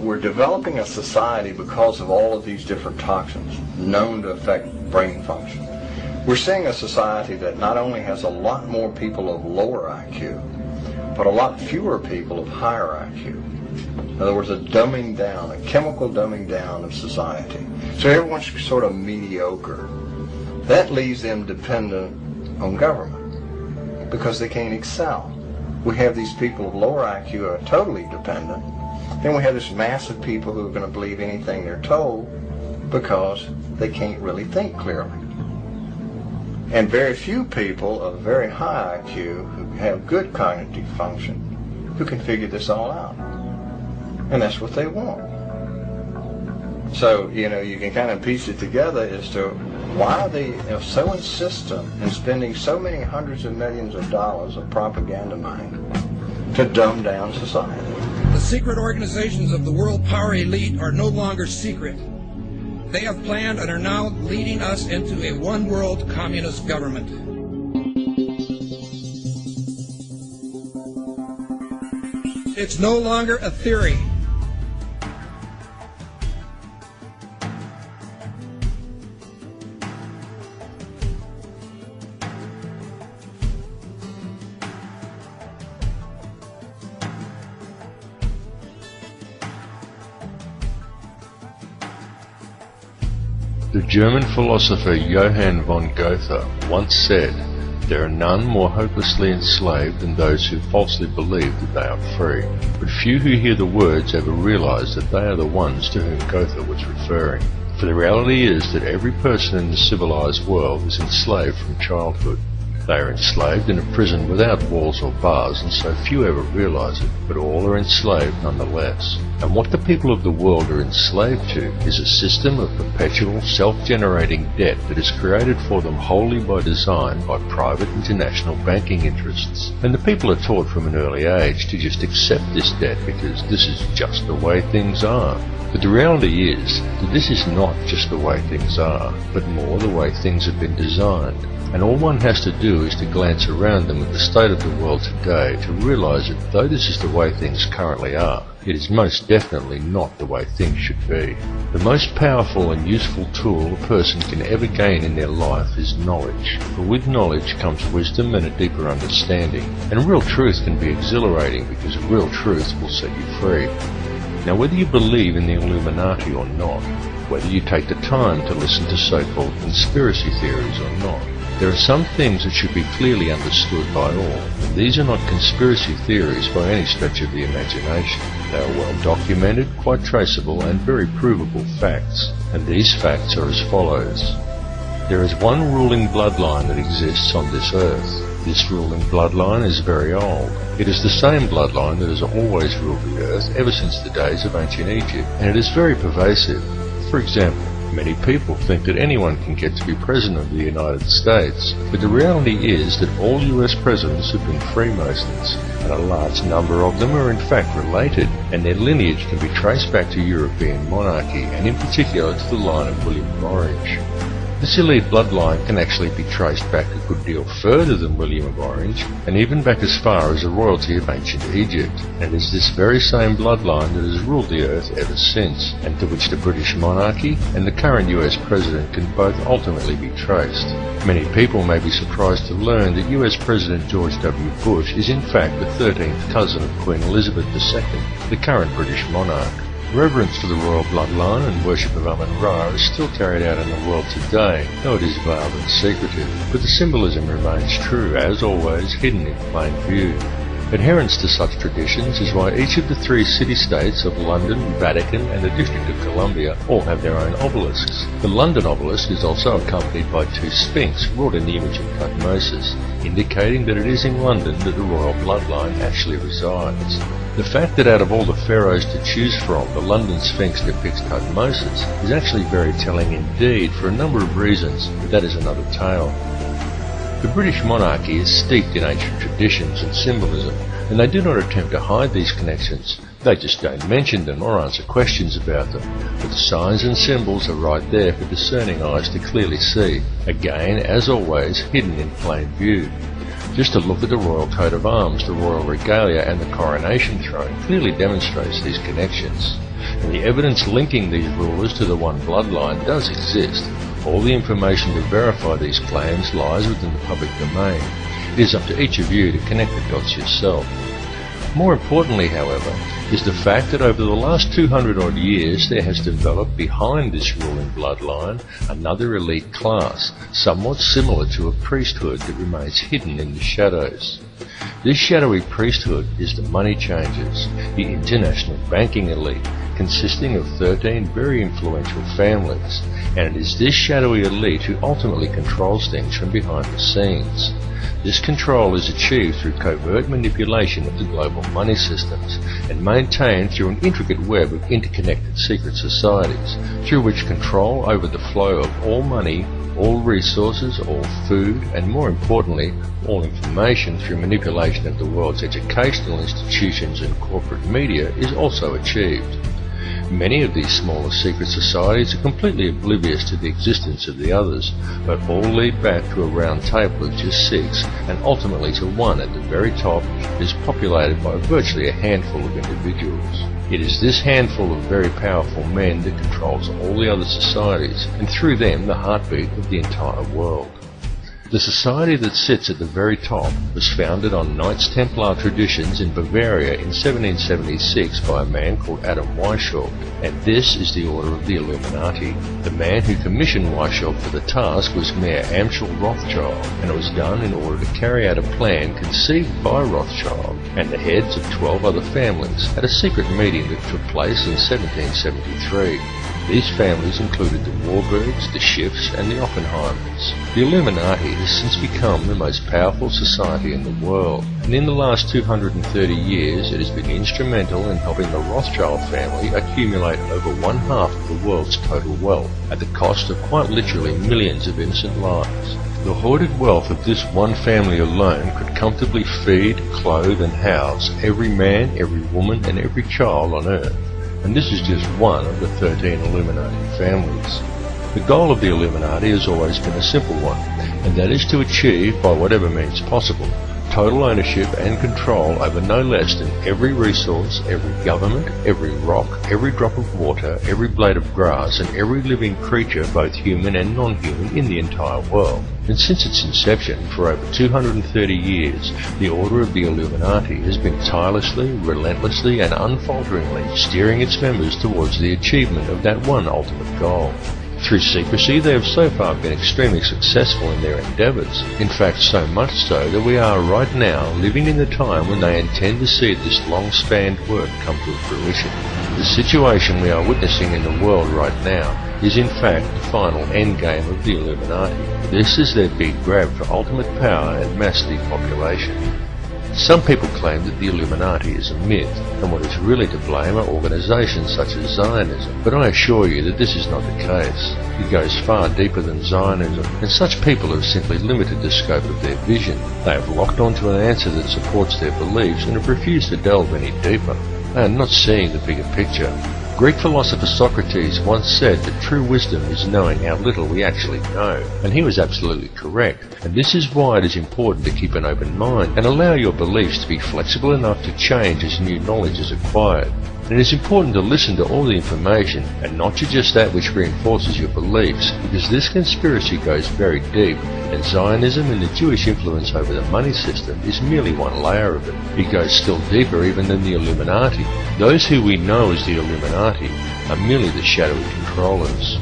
we're developing a society because of all of these different toxins known to affect brain function. We're seeing a society that not only has a lot more people of lower IQ, but a lot fewer people of higher IQ. In other words, a dumbing down, a chemical dumbing down of society. So everyone's sort of mediocre. That leaves them dependent on government because they can't excel. We have these people of lower IQ who are totally dependent. Then we have this mass of people who are going to believe anything they're told because they can't really think clearly. And very few people of very high IQ who have good cognitive function who can figure this all out. And that's what they want. So, you can kind of piece it together as to why they are so insistent in spending so many hundreds of millions of dollars of propaganda money to dumb down society. The secret organizations of the world power elite are no longer secret. They have planned and are now leading us into a one-world communist government. It's no longer a theory. The German philosopher Johann von Goethe once said, "There are none more hopelessly enslaved than those who falsely believe that they are free." But few who hear the words ever realize that they are the ones to whom Goethe was referring. For the reality is that every person in the civilized world is enslaved from childhood. They are enslaved in a prison without walls or bars, and so few ever realize it, but all are enslaved nonetheless. And what the people of the world are enslaved to is a system of perpetual self-generating debt that is created for them wholly by design by private international banking interests. And the people are taught from an early age to just accept this debt because this is just the way things are. But the reality is that this is not just the way things are, but more the way things have been designed. And all one has to do is to glance around them at the state of the world today to realize that though this is the way things currently are, it is most definitely not the way things should be. The most powerful and useful tool a person can ever gain in their life is knowledge. For with knowledge comes wisdom and a deeper understanding. And real truth can be exhilarating because real truth will set you free. Now whether you believe in the Illuminati or not, whether you take the time to listen to so-called conspiracy theories or not, there are some things that should be clearly understood by all. These are not conspiracy theories by any stretch of the imagination. They are well documented, quite traceable, and very provable facts. And these facts are as follows. There is one ruling bloodline that exists on this earth. This ruling bloodline is very old. It is the same bloodline that has always ruled the earth ever since the days of ancient Egypt, and it is very pervasive. For example, many people think that anyone can get to be President of the United States, but the reality is that all US presidents have been Freemasons, and a large number of them are in fact related, and their lineage can be traced back to European monarchy, and in particular to the line of William of Orange. This elite bloodline can actually be traced back a good deal further than William of Orange, and even back as far as the royalty of ancient Egypt, and it is this very same bloodline that has ruled the earth ever since, and to which the British monarchy and the current US president can both ultimately be traced. Many people may be surprised to learn that US President George W. Bush is in fact the 13th cousin of Queen Elizabeth II, the current British monarch. Reverence for the royal bloodline and worship of Amun-Ra is still carried out in the world today, though it is veiled and secretive, but the symbolism remains true, as always, hidden in plain view. Adherence to such traditions is why each of the 3 city-states of London, Vatican and the District of Columbia all have their own obelisks. The London obelisk is also accompanied by 2 sphinx wrought in the image of Thutmose, indicating that it is in London that the royal bloodline actually resides. The fact that out of all the pharaohs to choose from, the London Sphinx depicts Thutmose is actually very telling indeed for a number of reasons, but that is another tale. The British monarchy is steeped in ancient traditions and symbolism, and they do not attempt to hide these connections. They just don't mention them or answer questions about them. But the signs and symbols are right there for discerning eyes to clearly see, again, as always, hidden in plain view. Just a look at the royal coat of arms, the royal regalia and the coronation throne clearly demonstrates these connections. And the evidence linking these rulers to the one bloodline does exist. All the information to verify these claims lies within the public domain. It is up to each of you to connect the dots yourself. More importantly, however, is the fact that over the last 200 odd years there has developed behind this ruling bloodline another elite class, somewhat similar to a priesthood that remains hidden in the shadows. This shadowy priesthood is the money changers, the international banking elite, consisting of 13 very influential families, and it is this shadowy elite who ultimately controls things from behind the scenes. This control is achieved through covert manipulation of the global money systems and maintained through an intricate web of interconnected secret societies, through which control over the flow of all money, all resources, all food, and more importantly, all information through manipulation of the world's educational institutions and corporate media is also achieved. Many of these smaller secret societies are completely oblivious to the existence of the others, but all lead back to a round table of just 6, and ultimately to one at the very top that is populated by virtually a handful of individuals. It is this handful of very powerful men that controls all the other societies, and through them the heartbeat of the entire world. The society that sits at the very top was founded on Knights Templar traditions in Bavaria in 1776 by a man called Adam Weishaupt, and this is the Order of the Illuminati. The man who commissioned Weishaupt for the task was Mayor Amschel Rothschild, and it was done in order to carry out a plan conceived by Rothschild and the heads of 12 other families at a secret meeting that took place in 1773. These families included the Warbirds, the Schiffs, and the Oppenheimers. The Illuminati has since become the most powerful society in the world, and in the last 230 years it has been instrumental in helping the Rothschild family accumulate over 1/2 of the world's total wealth, at the cost of quite literally millions of innocent lives. The hoarded wealth of this one family alone could comfortably feed, clothe, and house every man, every woman, and every child on Earth. And this is just one of the 13 Illuminati families. The goal of the Illuminati has always been a simple one, and that is to achieve, by whatever means possible, total ownership and control over no less than every resource, every government, every rock, every drop of water, every blade of grass, and every living creature, both human and non-human, in the entire world. And since its inception, for over 230 years, the Order of the Illuminati has been tirelessly, relentlessly, and unfalteringly steering its members towards the achievement of that one ultimate goal. Through secrecy, they have so far been extremely successful in their endeavours. In fact, so much so that we are right now living in the time when they intend to see this long-spanned work come to fruition. The situation we are witnessing in the world right now is in fact the final endgame of the Illuminati. This is their big grab for ultimate power and mass depopulation. Some people claim that the Illuminati is a myth, and what is really to blame are organizations such as Zionism, but I assure you that this is not the case. It goes far deeper than Zionism, and such people have simply limited the scope of their vision. They have locked onto an answer that supports their beliefs and have refused to delve any deeper. They are not seeing the bigger picture. Greek philosopher Socrates once said that true wisdom is knowing how little we actually know, and he was absolutely correct. And this is why it is important to keep an open mind and allow your beliefs to be flexible enough to change as new knowledge is acquired. And it is important to listen to all the information and not to just that which reinforces your beliefs, because this conspiracy goes very deep, and Zionism and the Jewish influence over the money system is merely one layer of it. It goes still deeper even than the Illuminati. Those who we know as the Illuminati are merely the shadowy controllers.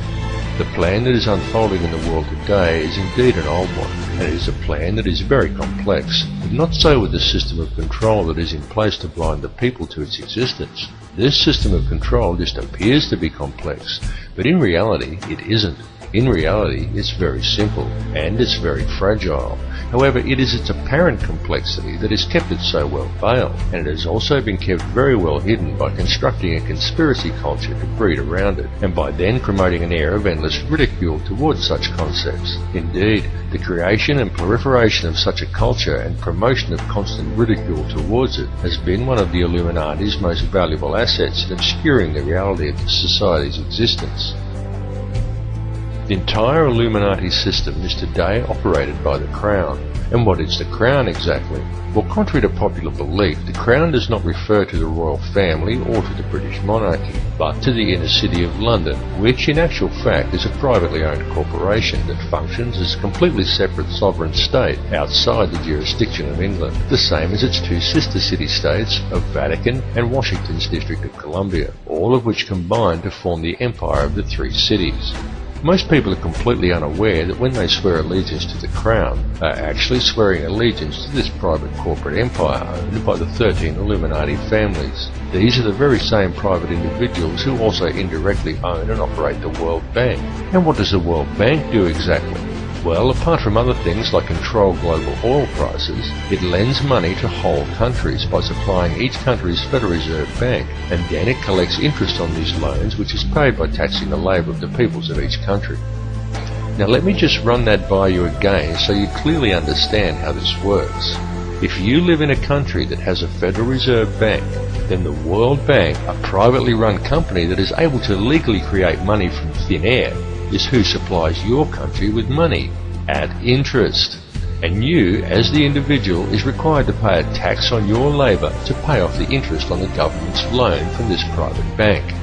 The plan that is unfolding in the world today is indeed an old one, and it is a plan that is very complex, but not so with the system of control that is in place to blind the people to its existence. This system of control just appears to be complex, but in reality it isn't. In reality, it's very simple, and it's very fragile. However, it is its apparent complexity that has kept it so well veiled, and it has also been kept very well hidden by constructing a conspiracy culture to breed around it, and by then promoting an air of endless ridicule towards such concepts. Indeed, the creation and proliferation of such a culture and promotion of constant ridicule towards it has been one of the Illuminati's most valuable assets in obscuring the reality of the society's existence. The entire Illuminati system is today operated by the Crown, And what is the Crown exactly? Well, contrary to popular belief, the Crown does not refer to the royal family or to the British monarchy, but to the inner city of London, which in actual fact is a privately owned corporation that functions as a completely separate sovereign state outside the jurisdiction of England, the same as its two sister city-states of Vatican and Washington's District of Columbia, all of which combine to form the Empire of the Three Cities. Most people are completely unaware that when they swear allegiance to the Crown, they are actually swearing allegiance to this private corporate empire owned by the 13 Illuminati families. These are the very same private individuals who also indirectly own and operate the World Bank. And what does the World Bank do exactly? Well, apart from other things like control global oil prices, it lends money to whole countries by supplying each country's Federal Reserve Bank, and then it collects interest on these loans, which is paid by taxing the labour of the peoples of each country. Now let me just run that by you again so you clearly understand how this works. If you live in a country that has a Federal Reserve Bank, then the World Bank, a privately run company that is able to legally create money from thin air, is who supplies your country with money at interest. And you, as the individual, is required to pay a tax on your labour to pay off the interest on the government's loan from this private bank.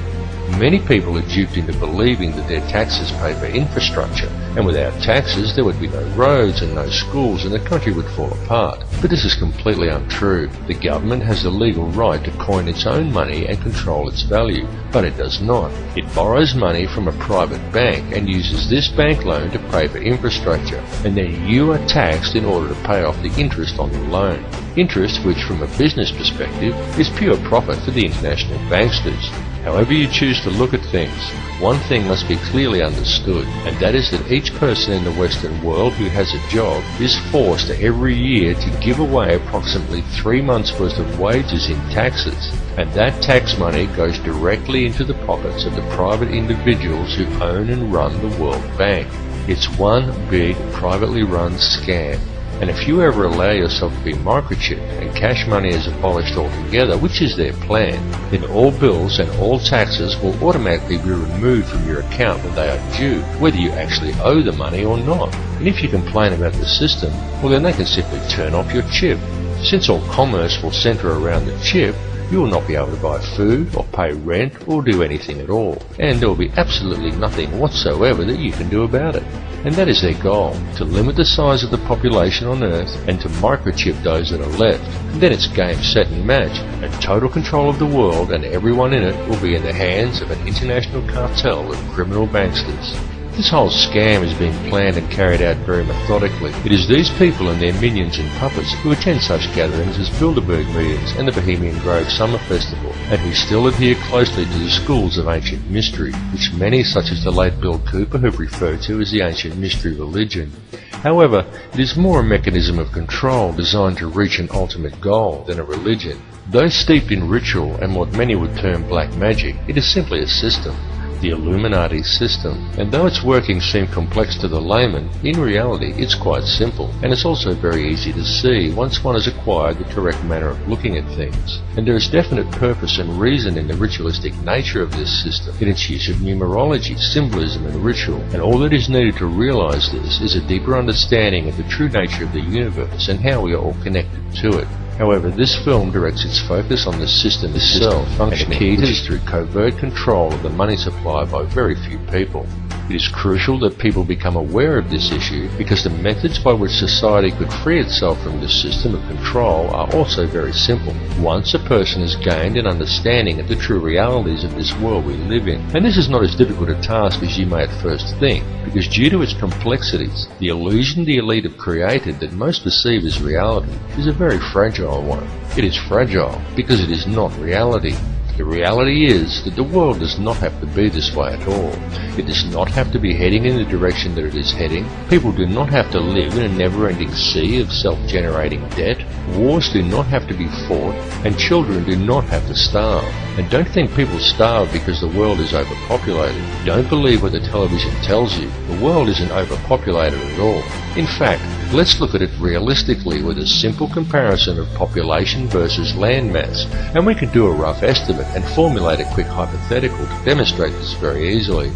Many people are duped into believing that their taxes pay for infrastructure, and without taxes there would be no roads and no schools and the country would fall apart. But this is completely untrue. The government has the legal right to coin its own money and control its value, but it does not. It borrows money from a private bank and uses this bank loan to pay for infrastructure, and then you are taxed in order to pay off the interest on the loan. Interest which, from a business perspective, is pure profit for the international banksters. However you choose to look at things, one thing must be clearly understood, and that is that each person in the Western world who has a job is forced every year to give away approximately 3 months' worth of wages in taxes, and that tax money goes directly into the pockets of the private individuals who own and run the World Bank. It's one big privately run scam. And if you ever allow yourself to be microchipped and cash money is abolished altogether, which is their plan, then all bills and all taxes will automatically be removed from your account when they are due, whether you actually owe the money or not. And if you complain about the system, well then they can simply turn off your chip. Since all commerce will centre around the chip, you will not be able to buy food or pay rent or do anything at all, and there will be absolutely nothing whatsoever that you can do about it. And that is their goal, to limit the size of the population on Earth and to microchip those that are left. And then it's game, set and match, and total control of the world and everyone in it will be in the hands of an international cartel of criminal banksters. This whole scam is being planned and carried out very methodically. It is these people and their minions and puppets who attend such gatherings as Bilderberg meetings and the Bohemian Grove Summer Festival, and who still adhere closely to the schools of ancient mystery, which many such as the late Bill Cooper have referred to as the ancient mystery religion. However, it is more a mechanism of control designed to reach an ultimate goal than a religion. Though steeped in ritual and what many would term black magic, it is simply a system. The Illuminati system, and though its workings seem complex to the layman, in reality it's quite simple, and it's also very easy to see once one has acquired the correct manner of looking at things. And there is definite purpose and reason in the ritualistic nature of this system, in its use of numerology, symbolism and ritual, and all that is needed to realize this is a deeper understanding of the true nature of the universe and how we are all connected to it. However, this film directs its focus on the system itself, and the key is through covert control of the money supply by very few people. It is crucial that people become aware of this issue because the methods by which society could free itself from this system of control are also very simple. Once a person has gained an understanding of the true realities of this world we live in, and this is not as difficult a task as you may at first think, because due to its complexities, the illusion the elite have created that most perceive as reality is a very fragile one. It is fragile because it is not reality. The reality is that the world does not have to be this way at all. It does not have to be heading in the direction that it is heading. People do not have to live in a never-ending sea of self-generating debt. Wars do not have to be fought, and children do not have to starve. And don't think people starve because the world is overpopulated. Don't believe what the television tells you. The world isn't overpopulated at all. In fact, let's look at it realistically with a simple comparison of population versus land mass, and we can do a rough estimate and formulate a quick hypothetical to demonstrate this very easily.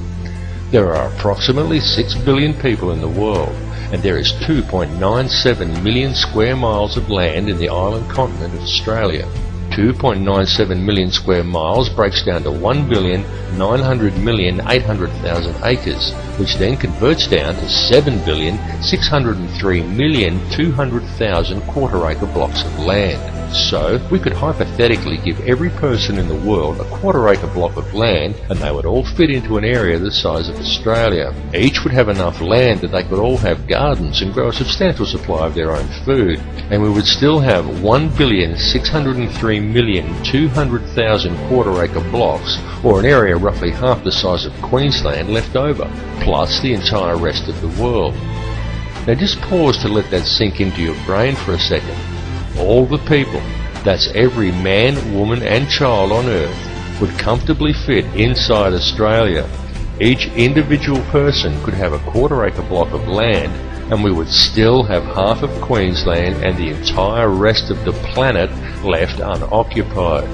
There are approximately 6 billion people in the world, and there is 2.97 million square miles of land in the island continent of Australia. 2.97 million square miles breaks down to 1,900,800,000 acres, which then converts down to 7,603,200,000 quarter-acre blocks of land. So, we could hypothetically give every person in the world a quarter-acre block of land, and they would all fit into an area the size of Australia. Each would have enough land that they could all have gardens and grow a substantial supply of their own food, and we would still have 1,603,200,000 quarter-acre blocks, or an area roughly half the size of Queensland, left over, plus the entire rest of the world. Now just pause to let that sink into your brain for a second. All the people, that's every man, woman and child on Earth, would comfortably fit inside Australia. Each individual person could have a quarter-acre block of land, and we would still have half of Queensland and the entire rest of the planet left unoccupied.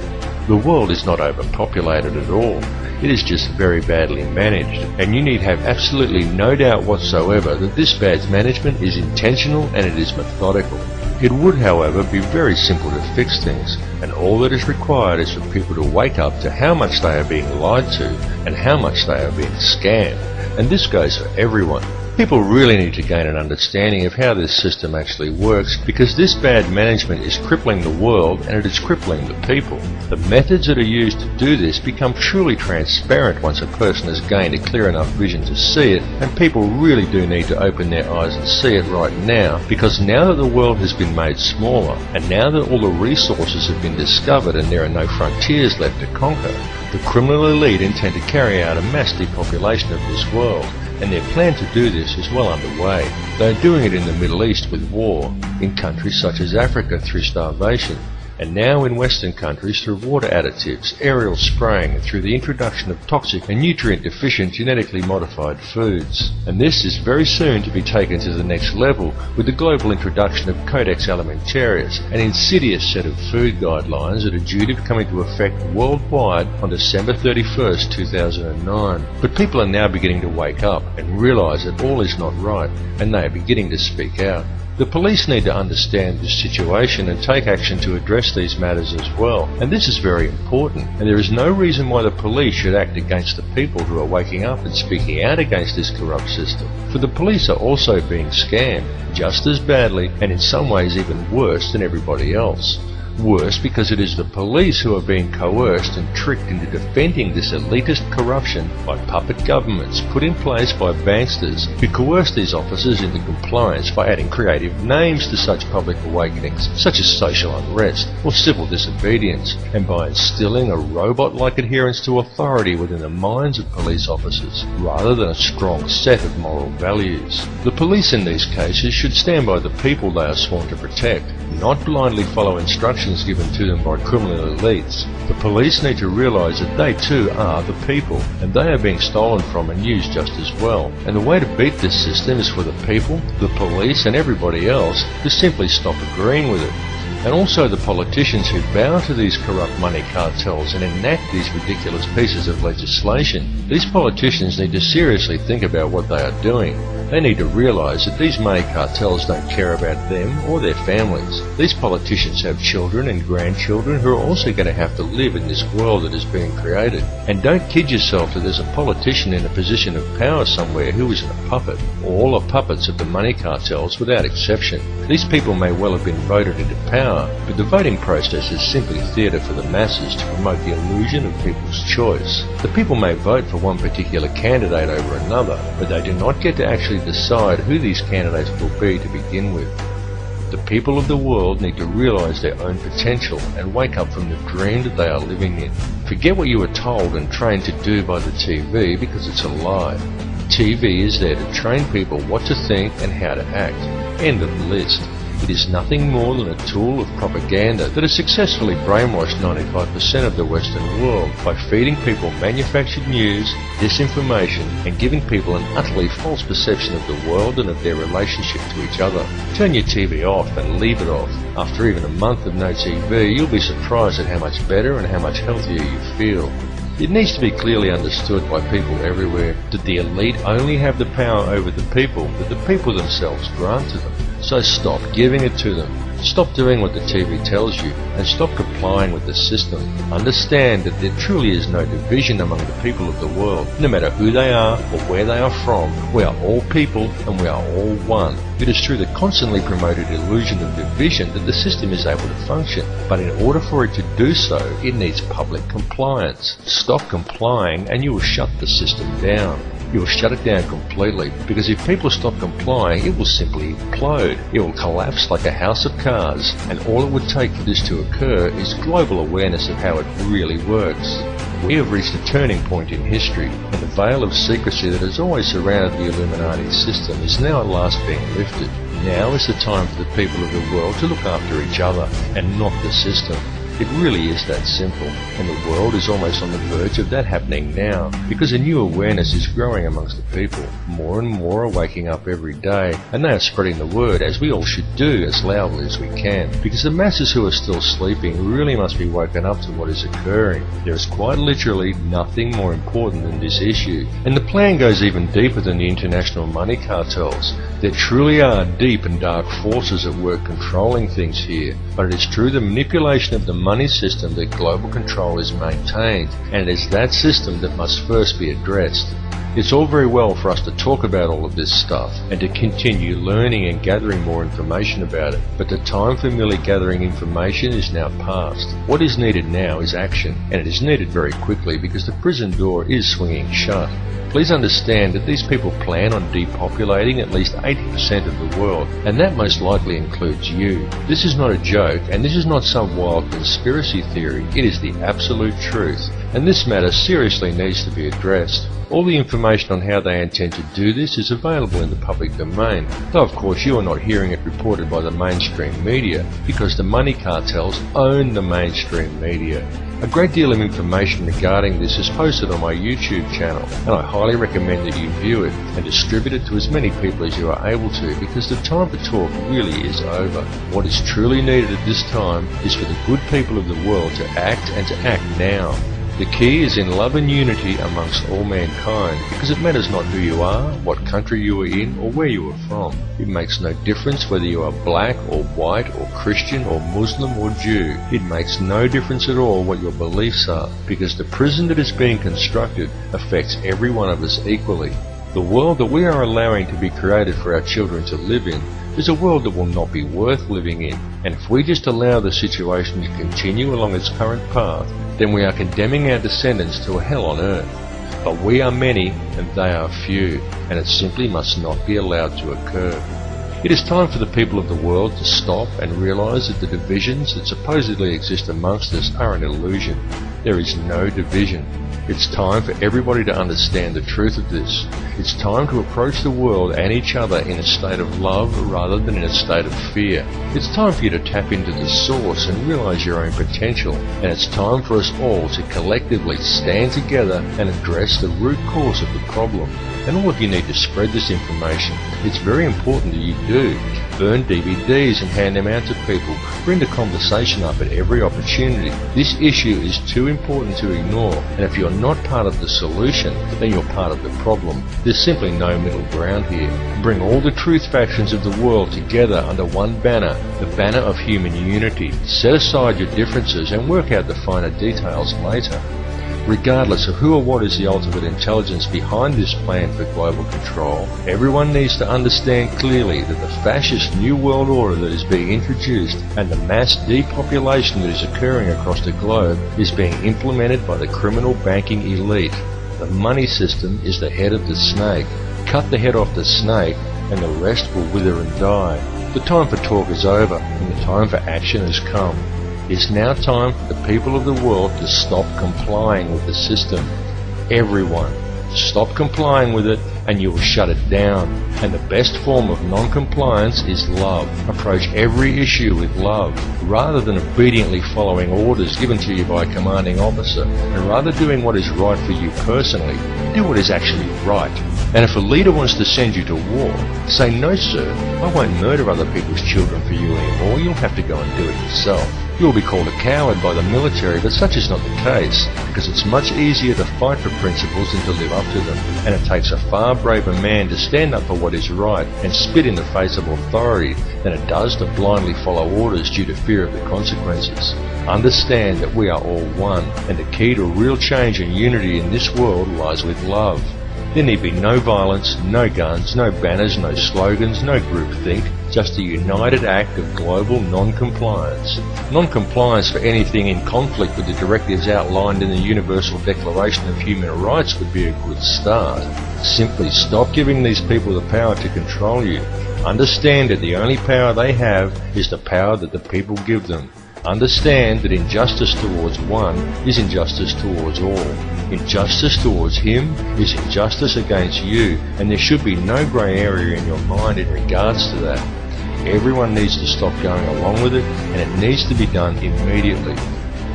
The world is not overpopulated at all. It is just very badly managed, and you need have absolutely no doubt whatsoever that this bad management is intentional and it is methodical. It would, however, be very simple to fix things, and all that is required is for people to wake up to how much they are being lied to and how much they are being scammed. And this goes for everyone. People really need to gain an understanding of how this system actually works, because this bad management is crippling the world and it is crippling the people. The methods that are used to do this become truly transparent once a person has gained a clear enough vision to see it, and people really do need to open their eyes and see it right now, because now that the world has been made smaller, and now that all the resources have been discovered and there are no frontiers left to conquer, the criminal elite intend to carry out a mass depopulation of this world. And their plan to do this is well underway. They are doing it in the Middle East with war, in countries such as Africa through starvation, and now in Western countries through water additives, aerial spraying, and through the introduction of toxic and nutrient-deficient genetically modified foods. And this is very soon to be taken to the next level with the global introduction of Codex Alimentarius, an insidious set of food guidelines that are due to come into effect worldwide on December 31st, 2009. But people are now beginning to wake up and realise that all is not right, and they are beginning to speak out. The police need to understand this situation and take action to address these matters as well, and this is very important, and there is no reason why the police should act against the people who are waking up and speaking out against this corrupt system, for the police are also being scammed, just as badly and in some ways even worse than everybody else. Worse because it is the police who are being coerced and tricked into defending this elitist corruption by puppet governments put in place by banksters who coerce these officers into compliance by adding creative names to such public awakenings, such as social unrest or civil disobedience, and by instilling a robot-like adherence to authority within the minds of police officers, rather than a strong set of moral values. The police in these cases should stand by the people they are sworn to protect, not blindly follow instructions given to them by criminal elites. The police need to realise that they too are the people, and they are being stolen from and used just as well. And the way to beat this system is for the people, the police and everybody else to simply stop agreeing with it. And also the politicians who bow to these corrupt money cartels and enact these ridiculous pieces of legislation. These politicians need to seriously think about what they are doing. They need to realise that these money cartels don't care about them or their families. These politicians have children and grandchildren who are also going to have to live in this world that is being created. And don't kid yourself that there's a politician in a position of power somewhere who isn't a puppet. All are puppets of the money cartels without exception. These people may well have been voted into power, but the voting process is simply theatre for the masses to promote the illusion of people's choice. The people may vote for one particular candidate over another, but they do not get to actually decide who these candidates will be to begin with. The people of the world need to realise their own potential and wake up from the dream that they are living in. Forget what you were told and trained to do by the TV, because it's a lie. TV is there to train people what to think and how to act. End of the list. It is nothing more than a tool of propaganda that has successfully brainwashed 95% of the Western world by feeding people manufactured news, disinformation, and giving people an utterly false perception of the world and of their relationship to each other. Turn your TV off and leave it off. After even a month of no TV, you'll be surprised at how much better and how much healthier you feel. It needs to be clearly understood by people everywhere that the elite only have the power over the people that the people themselves grant to them. So stop giving it to them. Stop doing what the TV tells you and stop complying with the system. Understand that there truly is no division among the people of the world. No matter who they are or where they are from, we are all people and we are all one. It is through the constantly promoted illusion of division that the system is able to function, but in order for it to do so, it needs public compliance. Stop complying and you will shut the system down. You will shut it down completely, because if people stop complying, it will simply implode. It will collapse like a house of cards, and all it would take for this to occur is global awareness of how it really works. We have reached a turning point in history, and the veil of secrecy that has always surrounded the Illuminati system is now at last being lifted. Now is the time for the people of the world to look after each other and not the system. It really is that simple, and the world is almost on the verge of that happening now, because a new awareness is growing amongst the people. More and more are waking up every day, and they are spreading the word, as we all should do, as loudly as we can, because the masses who are still sleeping really must be woken up to what is occurring. There is quite literally nothing more important than this issue, and the plan goes even deeper than the international money cartels. There truly are deep and dark forces at work controlling things here, but it is through the manipulation of the money system that global control is maintained, and it is that system that must first be addressed. It's all very well for us to talk about all of this stuff and to continue learning and gathering more information about it, but the time for merely gathering information is now past. What is needed now is action, and it is needed very quickly because the prison door is swinging shut. Please understand that these people plan on depopulating at least 80% of the world, and that most likely includes you. This is not a joke, and this is not some wild conspiracy theory. It is the absolute truth, and this matter seriously needs to be addressed. All the information on how they intend to do this is available in the public domain, though of course you are not hearing it reported by the mainstream media, because the money cartels own the mainstream media. A great deal of information regarding this is posted on my YouTube channel, and I highly recommend that you view it and distribute it to as many people as you are able to, because the time for talk really is over. What is truly needed at this time is for the good people of the world to act, and to act now. The key is in love and unity amongst all mankind, because it matters not who you are, what country you are in, or where you are from. It makes no difference whether you are black or white or Christian or Muslim or Jew. It makes no difference at all what your beliefs are, because the prison that is being constructed affects every one of us equally. The world that we are allowing to be created for our children to live in is a world that will not be worth living in, and if we just allow the situation to continue along its current path, then we are condemning our descendants to a hell on earth. But we are many and they are few, and it simply must not be allowed to occur. It is time for the people of the world to stop and realize that the divisions that supposedly exist amongst us are an illusion. There is no division. It's time for everybody to understand the truth of this. It's time to approach the world and each other in a state of love rather than in a state of fear. It's time for you to tap into the source and realize your own potential. And it's time for us all to collectively stand together and address the root cause of the problem. And all of you need to spread this information. It's very important that you do. Burn DVDs and hand them out to people. Bring the conversation up at every opportunity. This issue is too important to ignore, and if you're not part of the solution, then you're part of the problem. There's simply no middle ground here. Bring all the truth factions of the world together under one banner, the banner of human unity. Set aside your differences and work out the finer details later. Regardless of who or what is the ultimate intelligence behind this plan for global control, everyone needs to understand clearly that the fascist New World Order that is being introduced and the mass depopulation that is occurring across the globe is being implemented by the criminal banking elite. The money system is the head of the snake. Cut the head off the snake and the rest will wither and die. The time for talk is over and the time for action has come. It's now time for the people of the world to stop complying with the system. Everyone, stop complying with it and you will shut it down. And the best form of non-compliance is love. Approach every issue with love, rather than obediently following orders given to you by a commanding officer, and rather doing what is right for you personally. Do what is actually right. And if a leader wants to send you to war, say, "No sir, I won't murder other people's children for you anymore, you'll have to go and do it yourself." You will be called a coward by the military, but such is not the case, because it's much easier to fight for principles than to live up to them, and it takes a far braver man to stand up for what is right and spit in the face of authority than it does to blindly follow orders due to fear of the consequences. Understand that we are all one, and the key to real change and unity in this world lies with love. There need be no violence, no guns, no banners, no slogans, no groupthink, just a united act of global non-compliance. Non-compliance for anything in conflict with the directives outlined in the Universal Declaration of Human Rights would be a good start. Simply stop giving these people the power to control you. Understand that the only power they have is the power that the people give them. Understand that injustice towards one is injustice towards all. Injustice towards him is injustice against you, and there should be no grey area in your mind in regards to that. Everyone needs to stop going along with it, and it needs to be done immediately.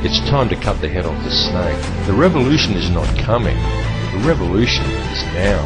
It's time to cut the head off the snake. The revolution is not coming. The revolution is now.